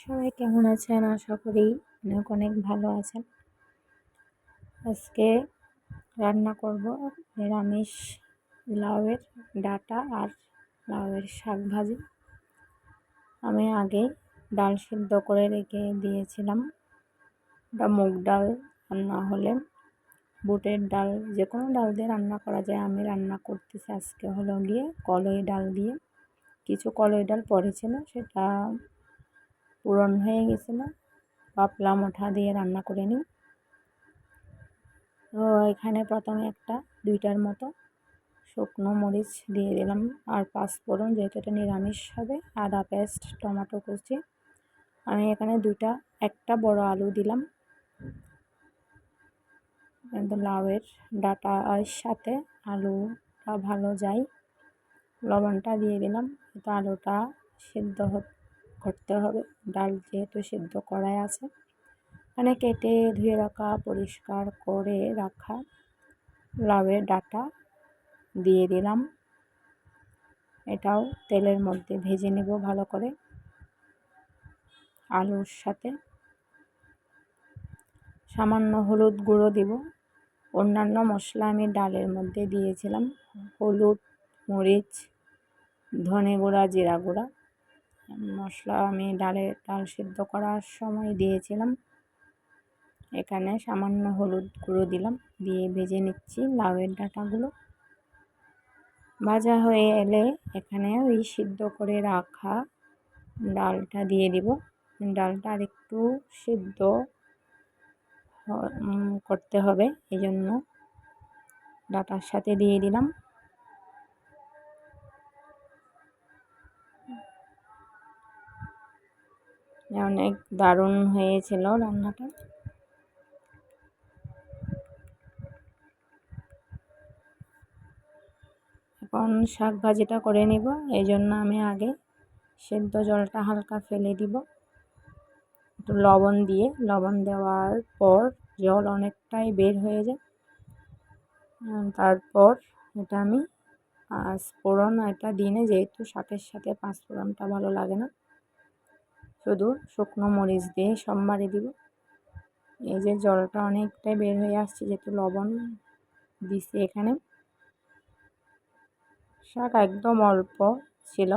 সবাই কেমন আছেন? আশা করি অনেক অনেক ভালো আছেন। আজকে রান্না করব নিরামিষ লাউয়ের ডাঁটা আর লাউয়ের শাক ভাজি। আমি আগে ডাল সিদ্ধ করে রেখে দিয়েছিলাম। ওটা মুগ ডাল আর না হলে বুটের ডাল, যে কোনো ডাল দিয়ে রান্না করা যায়। আমি রান্না করতেছি আজকে হলো গিয়ে কলই ডাল দিয়ে। কিছু কলই ডাল পড়েছিল, সেটা পূরণ হয়ে গেছিলো, পাতলা মোটা দিয়ে রান্না করে নিই। তো এখানে প্রথমে দুইটার মতো শুকনো মরিচ দিয়ে দিলাম, আর পাঁচফোড়ন, যেহেতু এটা নিরামিষ হবে, আদা পেস্ট, টমেটো কুচি। আমি এখানে একটা বড় আলু দিলাম, লাউয়ের ডাঁটার সাথে আলুটা ভালো যায়। লবণটা দিয়ে দিলাম, তো আলুটা সিদ্ধ করতে হবে। ডাল যেহেতু সিদ্ধ করাই আছে, এখানে কেটে ধুয়ে রাখা, পরিষ্কার করে রাখা লাউয়ের ডাঁটা দিয়ে দিলাম। এটাও তেলের মধ্যে ভেজে নেব ভালো করে আলুর সাথে। সামান্য হলুদ গুঁড়ো দিব। অন্যান্য মশলা আমি ডালের মধ্যে দিয়েছিলাম, হলুদ, মরিচ, ধনে গুঁড়া, জিরা গুঁড়া মশলা আমি ডাল সিদ্ধ করার সময় দিয়েছিলাম। এখানে সামান্য হলুদ গুঁড়ো দিলাম, দিয়ে ভেজে নিচ্ছি লাউয়ের ডাঁটাগুলো। ভাজা হয়ে এলে এখানে ওই সিদ্ধ করে রাখা ডালটা দিয়ে দিব। ডালটা আরেকটু সিদ্ধ করতে হবে, এই জন্য ডাঁটার সাথে দিয়ে দিলাম। অনেক দারুণ হয়েছিল রান্নাটা। এখন শাক ভাজিটা করে নিব, এই জন্য আমি আগে সেদ্ধ জলটা হালকা ফেলে দিব, একটু লবণ দিয়ে। লবণ দেওয়ার পর জল অনেকটাই বের হয়ে যায়। তারপর এটা আমি পাঁচফোড়ন এটা দিনে, যেহেতু শাকের সাথে পাঁচফোড়নটা ভালো লাগে না, শুধু শুকনো মরিচ দিয়ে সোমবারে দিব। এই যে জলটা অনেকটাই বের হয়ে আসছে, যেহেতু লবণ দিছি এখানে। শাক একদম অল্প ছিল,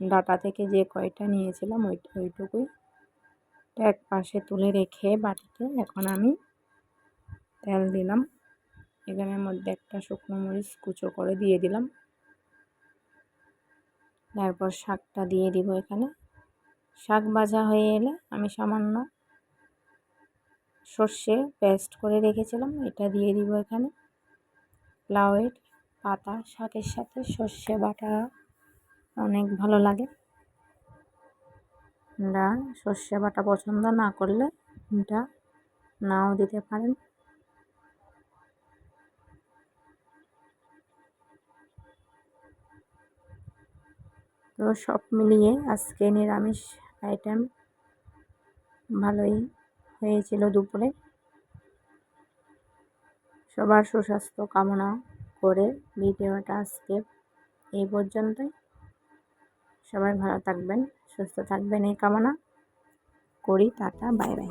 ডাঁটা থেকে যে কয়টা নিয়েছিলাম ওইটুকুই এক পাশে তুলে রেখে বাটিতে এখন আমি তেল দিলাম। এখানের মধ্যে একটা শুকনো মরিচ কুচো করে দিয়ে দিলাম। তারপর শাকটা দিয়ে দিব এখানে। শাক ভাজা হয়ে এলে আমি সামান্য সর্ষে পেস্ট করে রেখেছিলাম, এটা দিয়ে দিব এখানে। লাউয়ের পাতা শাকের সাথে সর্ষে বাটা অনেক ভালো লাগে। সর্ষে বাটা পছন্দ না করলে এটা নাও দিতে পারেন। তো সব মিলিয়ে আজকে নিরামিষ আইটেম ভালোই হয়েছিল দুপুরে। সবার সুস্বাস্থ্য কামনা করে ভিডিওটা আজকে এই পর্যন্তই। সবাই ভালো থাকবেন, সুস্থ থাকবেন এই কামনা করি। Tata, bye bye.